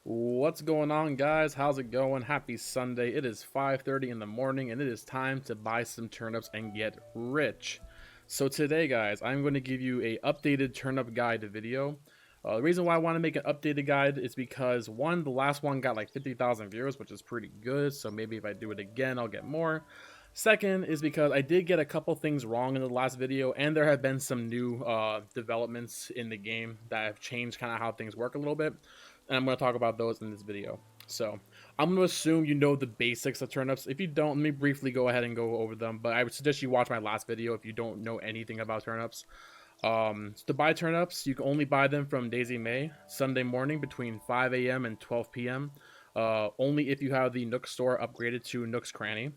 What's going on, guys? How's it going? Happy Sunday. It is 5:30 in the morning and it is time to buy some turnips and get rich. So today, guys, I'm going to give you a updated turnip guide video. The reason why I want to make an updated guide is because one, the last one got like 50,000 views, which is pretty good. So maybe if I do it again, I'll get more. Second is because I did get a couple things wrong in the last video, and there have been some new developments in the game that have changed kind of how things work a little bit, and I'm going to talk about those in this video. So I'm going to assume you know the basics of turnips. If you don't, let me briefly go ahead and go over them, but I would suggest you watch my last video if you don't know anything about turnips. So to buy turnips, you can only buy them from Daisy May Sunday morning between 5 a.m. and 12 p.m. Only if you have the Nook store upgraded to Nook's Cranny.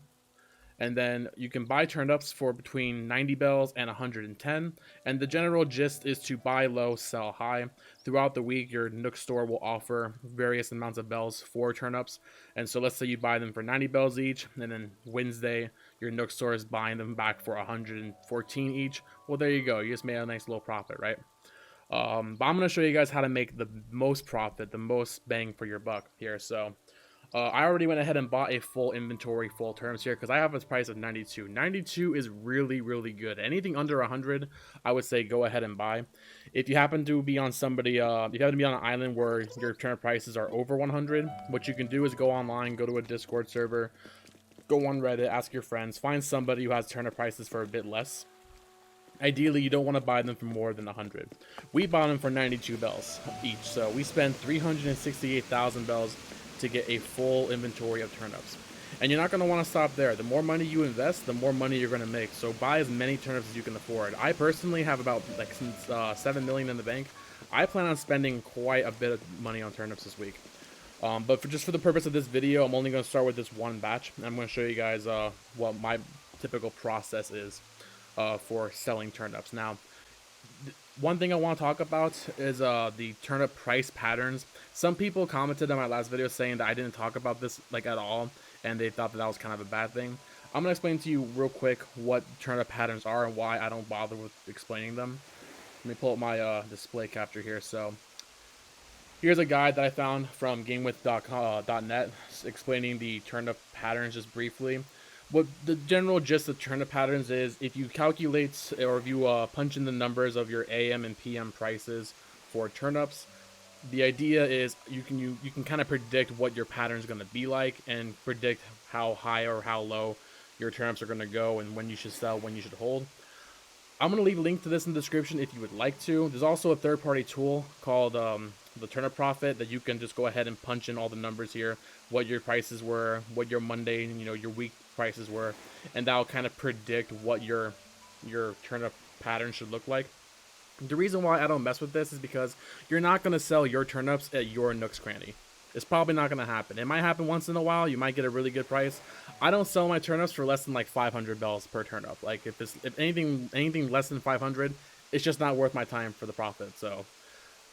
And then you can buy turnips for between 90 bells and 110. And the general gist is to buy low, sell high. Throughout the week, your Nook store will offer various amounts of bells for turnips. And so let's say you buy them for 90 bells each, and then Wednesday, your Nook store is buying them back for 114 each. Well, there you go. You just made a nice little profit, right? But I'm going to show you guys how to make the most profit, the most bang for your buck here. So I already went ahead and bought a full inventory, full terms here, because I have a price of 92. 92 is really, really good. Anything under 100, I would say go ahead and buy. If you happen to be on somebody, if you happen to be on an island where your turnip prices are over 100, what you can do is go online, go to a Discord server, go on Reddit, ask your friends, find somebody who has turnip prices for a bit less. Ideally, you don't want to buy them for more than 100. We bought them for 92 bells each, so we spent 368,000 bells to get a full inventory of turnips. And you're not going to want to stop there. The more money you invest, the more money you're going to make. So buy as many turnips as you can afford. I personally have about like 7 million in the bank. I plan on spending quite a bit of money on turnips this week. But just for the purpose of this video, I'm only going to start with this one batch. I'm going to show you guys what my typical process is for selling turnips. Now, one thing I want to talk about is the turnip price patterns. Some people commented on my last video saying that I didn't talk about this like at all, and they thought that was kind of a bad thing. I'm gonna explain to you real quick what turnip patterns are and why I don't bother with explaining them. Let me pull up my display capture here. So here's a guide that I found from GameWith.net explaining the turnip patterns just briefly. What the general gist of turnip patterns is, if you calculate or if you punch in the numbers of your AM and PM prices for turnips, the idea is you can kind of predict what your pattern is going to be like and predict how high or how low your turnips are going to go and when you should sell, when you should hold. I'm going to leave a link to this in the description if you would like to. There's also a third-party tool called the Turnip Profit that you can just go ahead and punch in all the numbers here, what your prices were, what your Monday, your week prices were, and that'll kind of predict what your turnip pattern should look like. The reason why I don't mess with this is because you're not going to sell your turnips at your Nook's Cranny. It's probably not going to happen. It might happen once in a while. You might get a really good price. I don't sell my turnips for less than like 500 bells per turnip. Like if anything less than 500, it's just not worth my time for the profit. So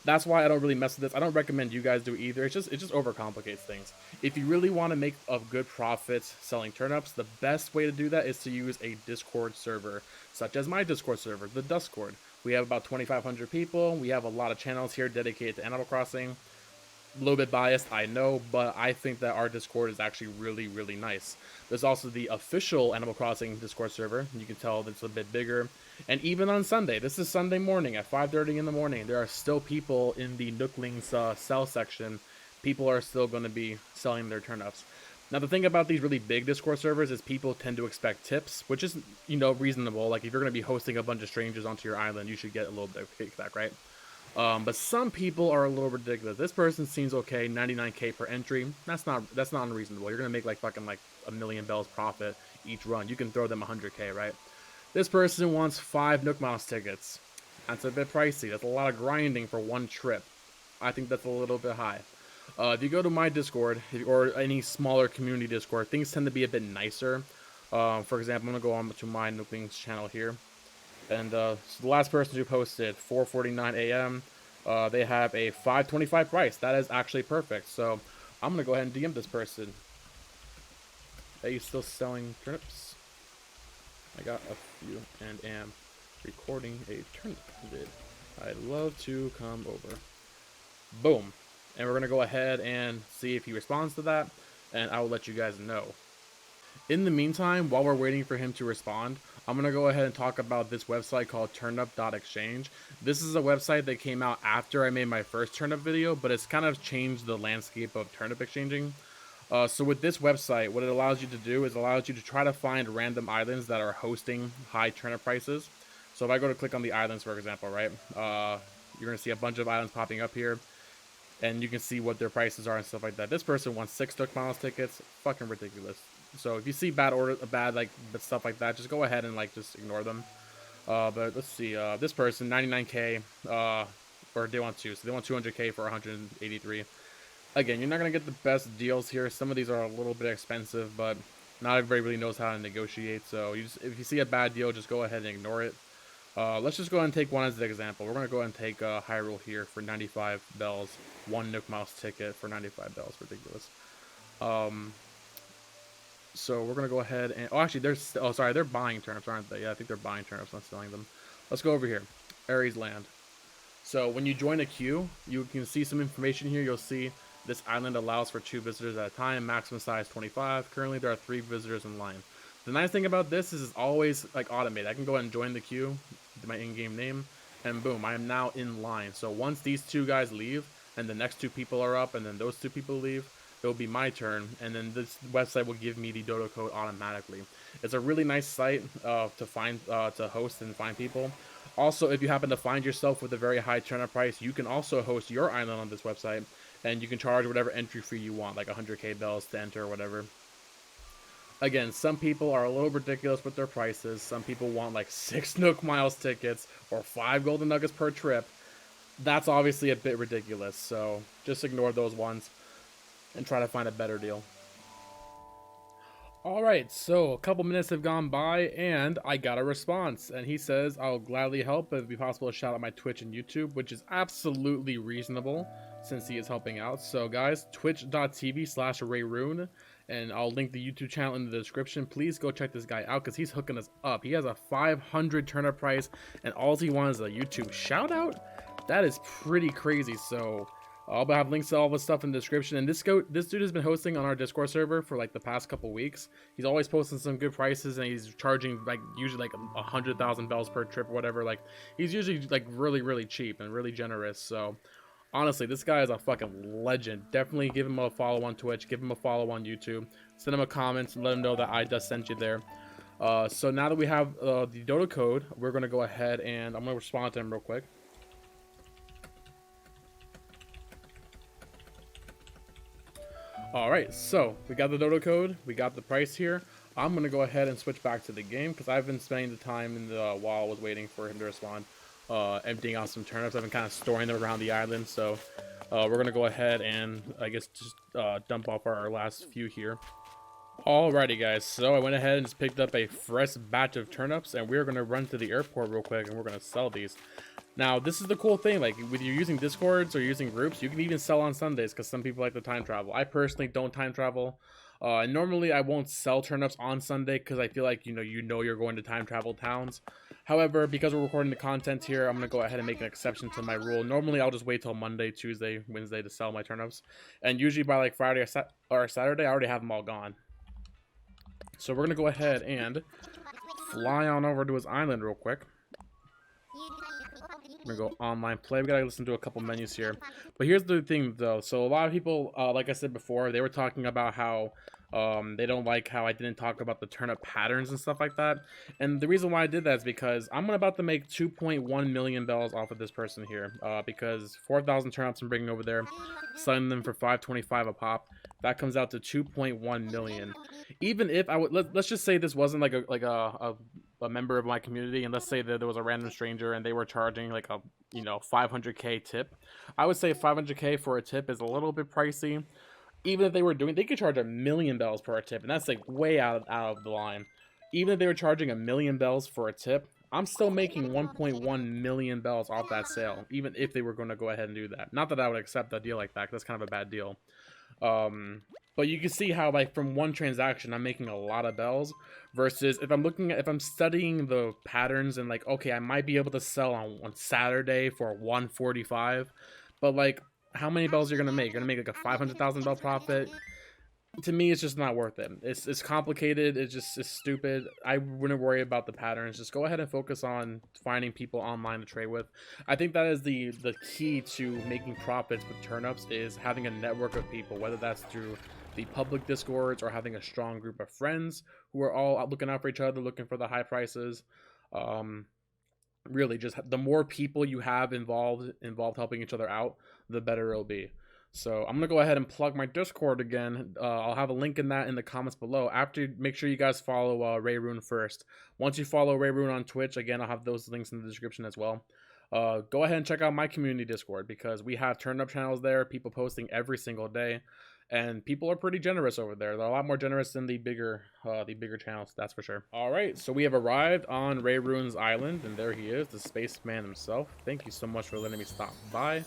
that's why I don't really mess with this. I don't recommend you guys do either. It just overcomplicates things. If you really want to make a good profit selling turnips, the best way to do that is to use a Discord server, such as my Discord server, the Discord. We have about 2,500 people. We have a lot of channels here dedicated to Animal Crossing. A little bit biased, I know, but I think that our Discord is actually really, really nice. There's also the official Animal Crossing Discord server. You can tell it's a bit bigger. And even on Sunday, this is Sunday morning at 5:30 in the morning, there are still people in the Nooklings sell section. People are still going to be selling their turnips. Now, the thing about these really big Discord servers is people tend to expect tips, which is, reasonable. Like, if you're going to be hosting a bunch of strangers onto your island, you should get a little bit of kickback, right? But some people are a little ridiculous. This person seems okay, 99k per entry. That's not unreasonable. You're gonna make like fucking like a million bells profit each run. You can throw them 100k, right? This person wants 5 Nook Mouse tickets. That's a bit pricey. That's a lot of grinding for one trip. I think that's a little bit high. If you go to my Discord or any smaller community Discord, things tend to be a bit nicer. For example, I'm gonna go on to my Nooklings channel here. And so the last person who posted 4:49 a.m. They have a 525 price. That is actually perfect. So I'm gonna go ahead and DM this person. Are you still selling turnips? I got a few and am recording a turnip vid. I'd love to come over. Boom. and we're going to go ahead and see if he responds to that, and I will let you guys know. In the meantime, while we're waiting for him to respond, I'm going to go ahead and talk about this website called Turnup Exchange. This is a website that came out after I made my first turnip video, but it's kind of changed the landscape of turnip exchanging. So with this website, what it allows you to do is allows you to try to find random islands that are hosting high turnip prices. So if I go to click on the islands, for example, right, you're going to see a bunch of islands popping up here, and you can see what their prices are and stuff like that. This person wants 6 Nook Miles tickets. Fucking ridiculous. So if you see bad stuff like that, just go ahead and like just ignore them. But let's see, this person 99k, or they want to, so they want 200k for 183. Again, you're not gonna get the best deals here. Some of these are a little bit expensive, but not everybody really knows how to negotiate. So if you see a bad deal, just go ahead and ignore it. Let's just go ahead and take one as an example. We're gonna go ahead and take REHRUNE here for 95 bells, 1 Nook Mouse ticket for 95 bells. Ridiculous. So we're gonna go ahead and actually they're buying turnips, aren't they? Yeah, I think they're buying turnips, not selling them. Let's go over here, Aries Land. So when you join a queue, you can see some information here. You'll see this island allows for 2 visitors at a time, maximum size 25. Currently there are 3 visitors in line. The nice thing about this is it's always like automated. I can go ahead and join the queue, my in-game name, and boom, I am now in line. So once these 2 guys leave and the next 2 people are up and then those 2 people leave, it will be my turn, and then this website will give me the dodo code automatically. It's a really nice site to host and find people. Also, if you happen to find yourself with a very high turnip price, you can also host your island on this website, and you can charge whatever entry fee you want, like 100k bells to enter or whatever. Again, some people are a little ridiculous with their prices. Some people want like 6 Nook Miles tickets or 5 golden nuggets per trip. That's obviously a bit ridiculous, so just ignore those ones and try to find a better deal. Alright, so a couple minutes have gone by and I got a response, and he says I'll gladly help if it'd be possible to shout out my Twitch and YouTube, which is absolutely reasonable since he is helping out. So guys, twitch.tv/REHRUNE, and I'll link the YouTube channel in the description. Please go check this guy out because he's hooking us up. He has a 500 turnip price and all he wants is a YouTube shout out. That is pretty crazy. So I'll have links to all this stuff in the description. And this dude has been hosting on our Discord server for like the past couple weeks. He's always posting some good prices, and he's charging like usually like 100,000 bells per trip or whatever. Like he's usually like really cheap and really generous. So honestly, this guy is a fucking legend. Definitely give him a follow on Twitch. Give him a follow on YouTube. Send him a comment and let him know that I just sent you there. So now that we have the dodo code, we're gonna go ahead and I'm gonna respond to him real quick. Alright, so we got the dodo code, we got the price here. I'm going to go ahead and switch back to the game because I've been spending the time while I was waiting for him to respond, emptying out some turnips. I've been kind of storing them around the island, so we're going to go ahead and I guess just dump off our last few here. Alrighty guys, so I went ahead and just picked up a fresh batch of turnips, and we're going to run to the airport real quick and we're going to sell these. Now, this is the cool thing, like, with you using Discords or using groups, you can even sell on Sundays, because some people like to time travel. I personally don't time travel. Normally, I won't sell turnips on Sunday, because I feel like, you know you're going to time travel towns. However, because we're recording the content here, I'm going to go ahead and make an exception to my rule. Normally, I'll just wait till Monday, Tuesday, Wednesday to sell my turnips. And usually by, like, Friday or Saturday, I already have them all gone. So we're going to go ahead and fly on over to his island real quick. We're gonna go online play. We gotta listen to a couple menus here. But here's the thing though. So a lot of people, like I said before, they were talking about how they don't like how I didn't talk about the turnip patterns and stuff like that. And the reason why I did that is because I'm about to make 2.1 million bells off of this person here. Because 4,000 turnips I'm bringing over there, selling them for 525 a pop. That comes out to 2.1 million. Even if I would, let's just say this wasn't like a member of my community, and let's say that there was a random stranger and they were charging like a 500k tip. I would say 500k for a tip is a little bit pricey. Even if they could charge $1 million bells per tip, and that's like way out of the line. Even if they were charging $1 million bells for a tip, I'm still making 1.1 million bells off that sale, even if they were going to go ahead and do that. Not that I would accept a deal like that, 'cause that's kind of a bad deal. But you can see how, like, from one transaction I'm making a lot of bells, versus if I'm studying the patterns and like, okay, I might be able to sell on Saturday for 145, but like how many bells you're gonna make. You're gonna make like a 500,000 bell profit. To me, it's just not worth it. It's complicated. It's stupid. I wouldn't worry about the patterns. Just go ahead and focus on finding people online to trade with. I think that is the key to making profits with turnips, is having a network of people, whether that's through the public discords or having a strong group of friends who are all looking out for each other, looking for the high prices. Really, just the more people you have involved helping each other out, the better it'll be. So I'm gonna go ahead and plug my Discord again. I'll have a link in the comments below. After, make sure you guys follow REHRUNE first. Once you follow REHRUNE on Twitch, again, I'll have those links in the description as well. Go ahead and check out my community Discord, because we have turnup channels there, people posting every single day, and people are pretty generous over there. They're a lot more generous than the bigger channels, that's for sure. All right, so we have arrived on REHRUNE's island, and there he is, the spaceman himself. Thank you so much for letting me stop by.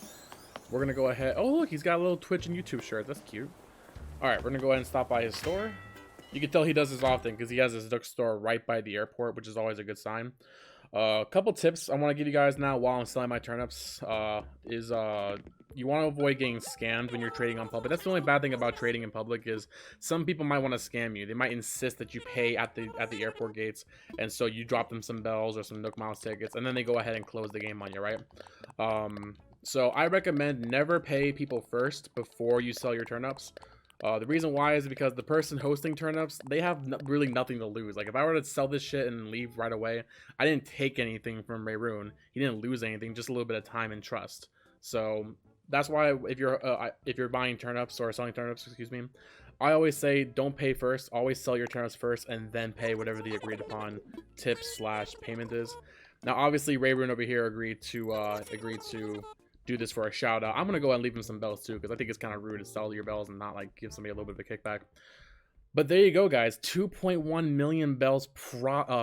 We're gonna go ahead. Oh, look, he's got a little Twitch and YouTube shirt. That's cute. All right, we're gonna go ahead and stop by his store. You can tell he does this often because he has his Duck store right by the airport, which is always a good sign. A couple tips I want to give you guys now while I'm selling my turnips is you want to avoid getting scammed when you're trading on public. That's the only bad thing about trading in public, is some people might want to scam you. They might insist that you pay at the airport gates, and so you drop them some bells or some Nook Miles tickets, and then they go ahead and close the game on you, right? So I recommend never pay people first before you sell your turnips. The reason why is because the person hosting turnips, they have really nothing to lose. Like, if I were to sell this shit and leave right away, I didn't take anything from REHRUNE. He didn't lose anything, just a little bit of time and trust. So that's why if you're buying turnips or selling turnips, excuse me, I always say don't pay first. Always sell your turnips first and then pay whatever the agreed upon tip / payment is. Now, obviously, REHRUNE over here agreed to do this for a shout out. I'm gonna go ahead and leave him some bells too, because I think it's kind of rude to sell your bells and not like give somebody a little bit of a kickback. But there you go, guys. 2.1 million bells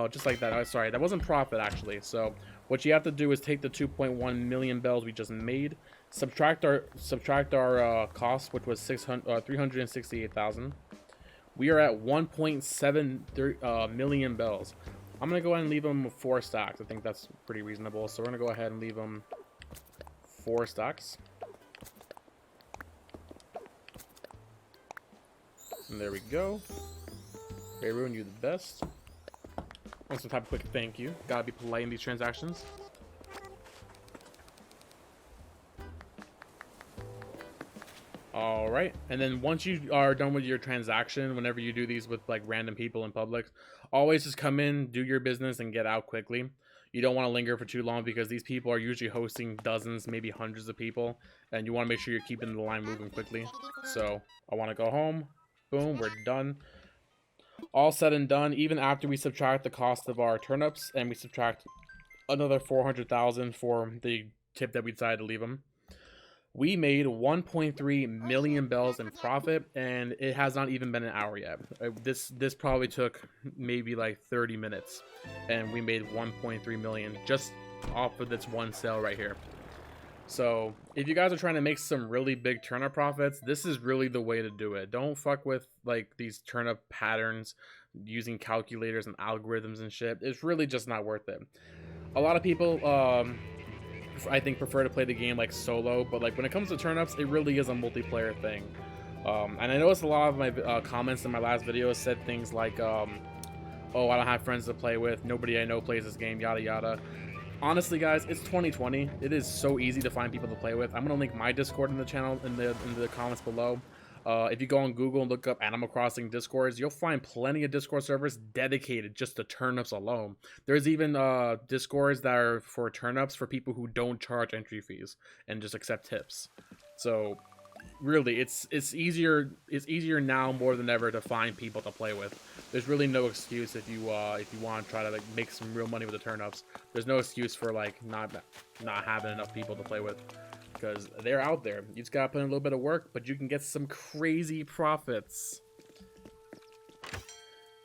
just like that. Sorry, that wasn't profit actually. So what you have to do is take the 2.1 million bells we just made, subtract our cost, which was 368,000. We are at 1.7 million bells. I'm gonna go ahead and leave them 4 stacks. I think that's pretty reasonable. So we're gonna go ahead and leave them 4 stacks. And there we go. REHRUNE, you the best. Want some type of quick thank you. Gotta be polite in these transactions. Alright, and then once you are done with your transaction, whenever you do these with like random people in public, always just come in, do your business, and get out quickly. You don't want to linger for too long, because these people are usually hosting dozens, maybe hundreds of people, and you want to make sure you're keeping the line moving quickly. So I want to go home. Boom, we're done. All said and done, even after we subtract the cost of our turnips and we subtract another 400,000 for the tip that we decided to leave them, we made 1.3 million bells in profit, and it has not even been an hour yet. This probably took maybe like 30 minutes, and we made 1.3 million just off of this one sale right here. So if you guys are trying to make some really big turnip profits, this is really the way to do it. Don't fuck with like these turnip patterns using calculators and algorithms and shit. It's really just not worth it. A lot of people I think prefer to play the game like solo, but like when it comes to turnips, it really is a multiplayer thing. And I noticed a lot of my comments in my last video said things like, oh, I don't have friends to play with, nobody I know plays this game, yada yada. Honestly, guys, it's 2020. It is so easy to find people to play with. I'm gonna link my Discord in the channel in the comments below. If you go on Google and look up Animal Crossing Discords, you'll find plenty of Discord servers dedicated just to turnips alone. There's even Discords that are for turnips for people who don't charge entry fees and just accept tips. So really, it's easier now more than ever to find people to play with. There's really no excuse if you want to try to like make some real money with the turnips. There's no excuse for like not having enough people to play with, because they're out there. You just gotta put in a little bit of work, but you can get some crazy profits.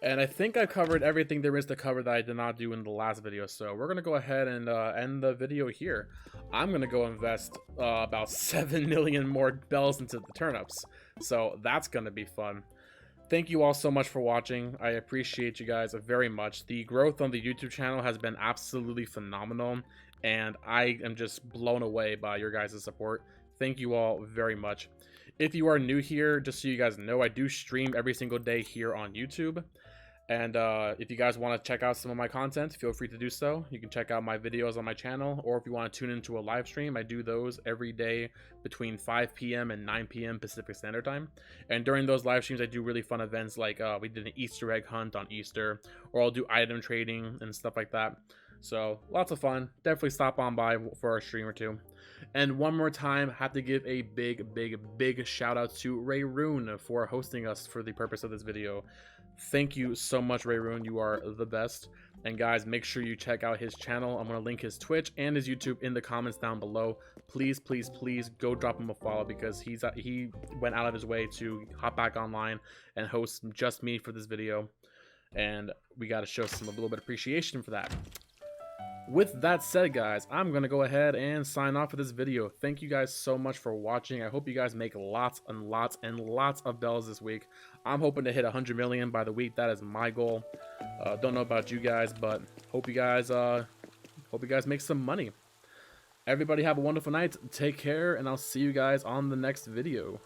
And I think I covered everything there is to cover that I did not do in the last video, so we're gonna go ahead and end the video here. I'm gonna go invest about 7 million more bells into the turnips, so that's gonna be fun. Thank you all so much for watching. I appreciate you guys very much. The growth on the YouTube channel has been absolutely phenomenal, and I am just blown away by your guys' support. Thank you all very much. If you are new here, just so you guys know, I do stream every single day here on YouTube. And if you guys want to check out some of my content, feel free to do so. You can check out my videos on my channel, or if you want to tune into a live stream, I do those every day between 5 p.m. and 9 p.m. Pacific Standard Time. And during those live streams, I do really fun events like we did an Easter egg hunt on Easter, or I'll do item trading and stuff like that. So lots of fun. Definitely stop on by for a stream or two. And one more time, have to give a big shout out to REHRUNE for hosting us for the purpose of this video. Thank you so much, REHRUNE. You are the best. And guys, make sure you check out his channel. I'm going to link his Twitch and his YouTube in the comments down below. Please go drop him a follow, because he went out of his way to hop back online and host just me for this video. And we got to show a little bit of appreciation for that. With that said, guys, I'm going to go ahead and sign off for this video. Thank you guys so much for watching. I hope you guys make lots of bells this week. I'm hoping to hit 100 million by the week. That is my goal. Don't know about you guys, but hope you guys make some money. Everybody have a wonderful night. Take care, and I'll see you guys on the next video.